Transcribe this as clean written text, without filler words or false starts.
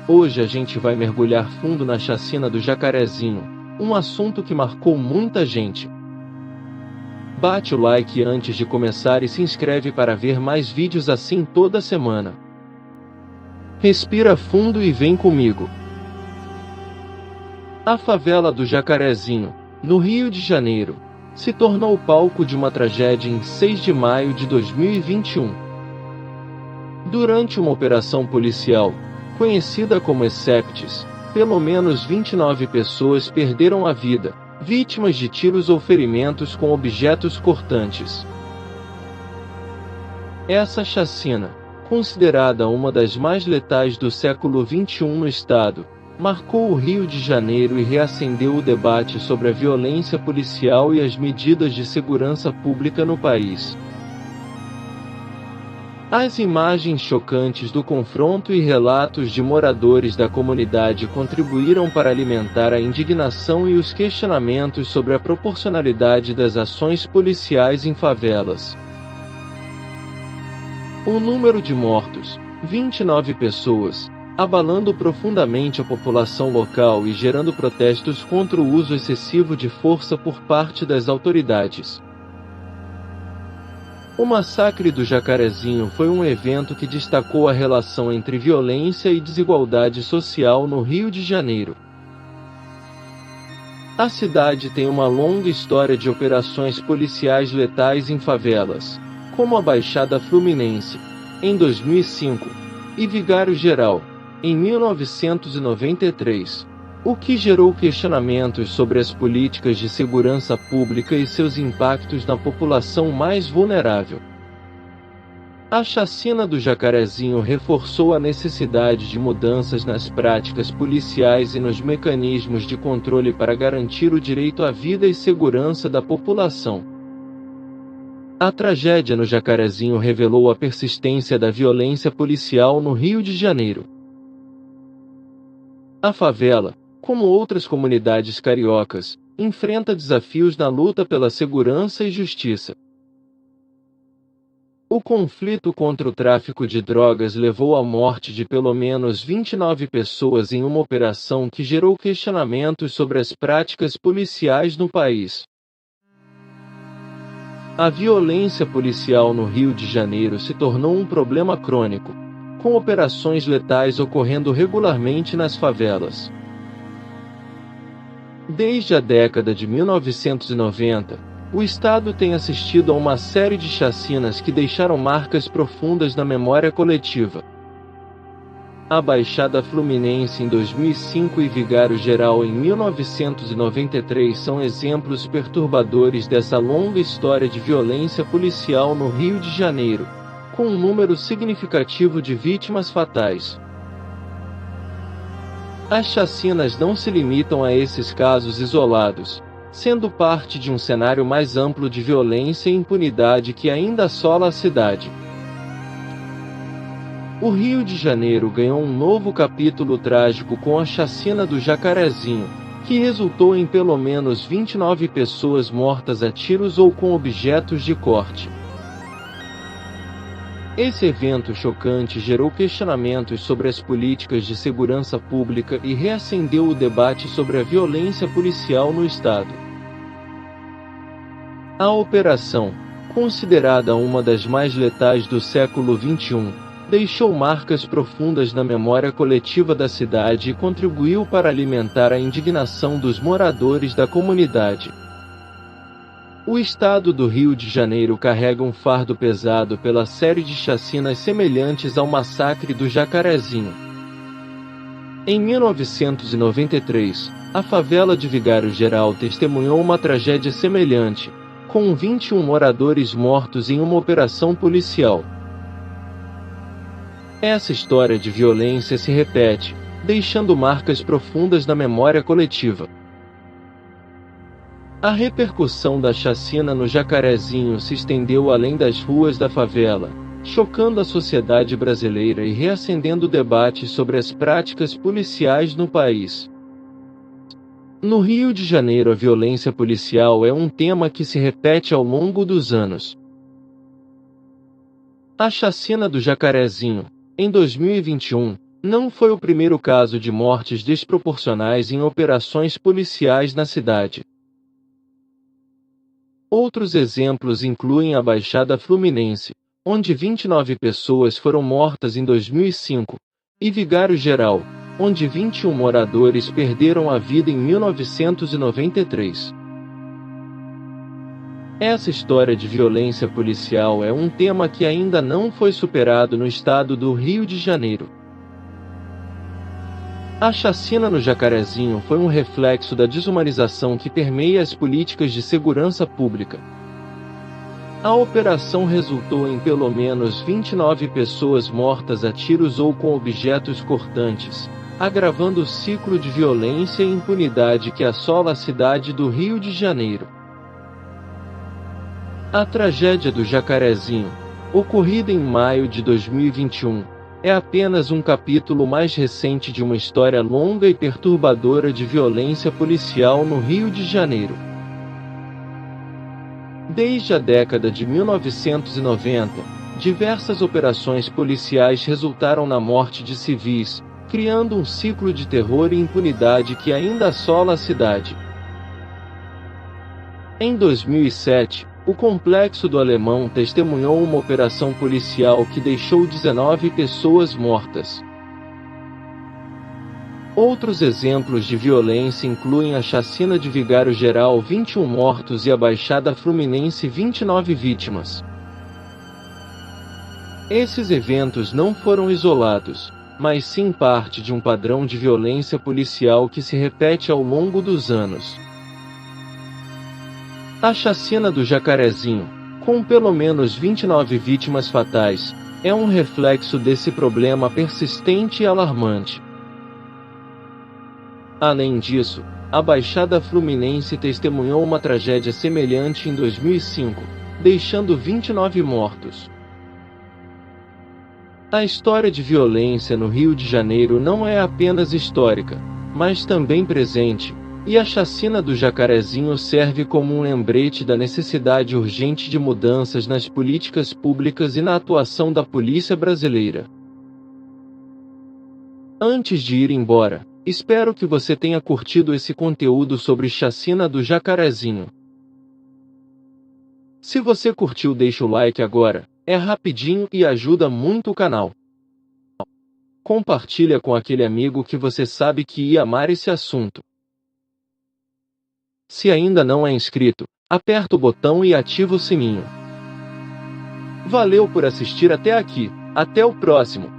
Hoje a gente vai mergulhar fundo na chacina do Jacarezinho, um assunto que marcou muita gente. Bate o like antes de começar e se inscreve para ver mais vídeos assim toda semana. Respira fundo e vem comigo. A favela do Jacarezinho, no Rio de Janeiro, se tornou o palco de uma tragédia em 6 de maio de 2021. Durante uma operação policial, conhecida como Exceptis, pelo menos 29 pessoas perderam a vida, vítimas de tiros ou ferimentos com objetos cortantes. Essa chacina, considerada uma das mais letais do século XXI no estado, marcou o Rio de Janeiro e reacendeu o debate sobre a violência policial e as medidas de segurança pública no país. As imagens chocantes do confronto e relatos de moradores da comunidade contribuíram para alimentar a indignação e os questionamentos sobre a proporcionalidade das ações policiais em favelas. O número de mortos, 29 pessoas, abalando profundamente a população local e gerando protestos contra o uso excessivo de força por parte das autoridades. O massacre do Jacarezinho foi um evento que destacou a relação entre violência e desigualdade social no Rio de Janeiro. A cidade tem uma longa história de operações policiais letais em favelas, como a Baixada Fluminense, em 2005, e Vigário Geral, em 1993. O que gerou questionamentos sobre as políticas de segurança pública e seus impactos na população mais vulnerável. A chacina do Jacarezinho reforçou a necessidade de mudanças nas práticas policiais e nos mecanismos de controle para garantir o direito à vida e segurança da população. A tragédia no Jacarezinho revelou a persistência da violência policial no Rio de Janeiro. A favela, como outras comunidades cariocas, enfrenta desafios na luta pela segurança e justiça. O conflito contra o tráfico de drogas levou à morte de pelo menos 29 pessoas em uma operação que gerou questionamentos sobre as práticas policiais no país. A violência policial no Rio de Janeiro se tornou um problema crônico, com operações letais ocorrendo regularmente nas favelas. Desde a década de 1990, o Estado tem assistido a uma série de chacinas que deixaram marcas profundas na memória coletiva. A Baixada Fluminense em 2005 e Vigário Geral em 1993 são exemplos perturbadores dessa longa história de violência policial no Rio de Janeiro, com um número significativo de vítimas fatais. As chacinas não se limitam a esses casos isolados, sendo parte de um cenário mais amplo de violência e impunidade que ainda assola a cidade. O Rio de Janeiro ganhou um novo capítulo trágico com a chacina do Jacarezinho, que resultou em pelo menos 29 pessoas mortas a tiros ou com objetos de corte. Esse evento chocante gerou questionamentos sobre as políticas de segurança pública e reacendeu o debate sobre a violência policial no estado. A operação, considerada uma das mais letais do século XXI, deixou marcas profundas na memória coletiva da cidade e contribuiu para alimentar a indignação dos moradores da comunidade. O estado do Rio de Janeiro carrega um fardo pesado pela série de chacinas semelhantes ao massacre do Jacarezinho. Em 1993, a favela de Vigário Geral testemunhou uma tragédia semelhante, com 21 moradores mortos em uma operação policial. Essa história de violência se repete, deixando marcas profundas na memória coletiva. A repercussão da chacina no Jacarezinho se estendeu além das ruas da favela, chocando a sociedade brasileira e reacendendo o debate sobre as práticas policiais no país. No Rio de Janeiro, a violência policial é um tema que se repete ao longo dos anos. A chacina do Jacarezinho, em 2021, Não foi o primeiro caso de mortes desproporcionais em operações policiais na cidade. Outros exemplos incluem a Baixada Fluminense, onde 29 pessoas foram mortas em 2005, e Vigário Geral, onde 21 moradores perderam a vida em 1993. Essa história de violência policial é um tema que ainda não foi superado no estado do Rio de Janeiro. A chacina no Jacarezinho foi um reflexo da desumanização que permeia as políticas de segurança pública. A operação resultou em pelo menos 29 pessoas mortas a tiros ou com objetos cortantes, agravando o ciclo de violência e impunidade que assola a cidade do Rio de Janeiro. A tragédia do Jacarezinho, ocorrida em maio de 2021, é apenas um capítulo mais recente de uma história longa e perturbadora de violência policial no Rio de Janeiro. Desde a década de 1990, diversas operações policiais resultaram na morte de civis, criando um ciclo de terror e impunidade que ainda assola a cidade. Em 2007, o Complexo do Alemão testemunhou uma operação policial que deixou 19 pessoas mortas. Outros exemplos de violência incluem a chacina de Vigário Geral, 21 mortos, e a Baixada Fluminense, 29 vítimas. Esses eventos não foram isolados, mas sim parte de um padrão de violência policial que se repete ao longo dos anos. A chacina do Jacarezinho, com pelo menos 29 vítimas fatais, é um reflexo desse problema persistente e alarmante. Além disso, a Baixada Fluminense testemunhou uma tragédia semelhante em 2005, deixando 29 mortos. A história de violência no Rio de Janeiro não é apenas histórica, mas também presente, e a chacina do Jacarezinho serve como um lembrete da necessidade urgente de mudanças nas políticas públicas e na atuação da polícia brasileira. Antes de ir embora, espero que você tenha curtido esse conteúdo sobre chacina do Jacarezinho. Se você curtiu, deixa o like agora, é rapidinho e ajuda muito o canal. Compartilha com aquele amigo que você sabe que ia amar esse assunto. Se ainda não é inscrito, aperta o botão e ativa o sininho. Valeu por assistir até aqui, até o próximo!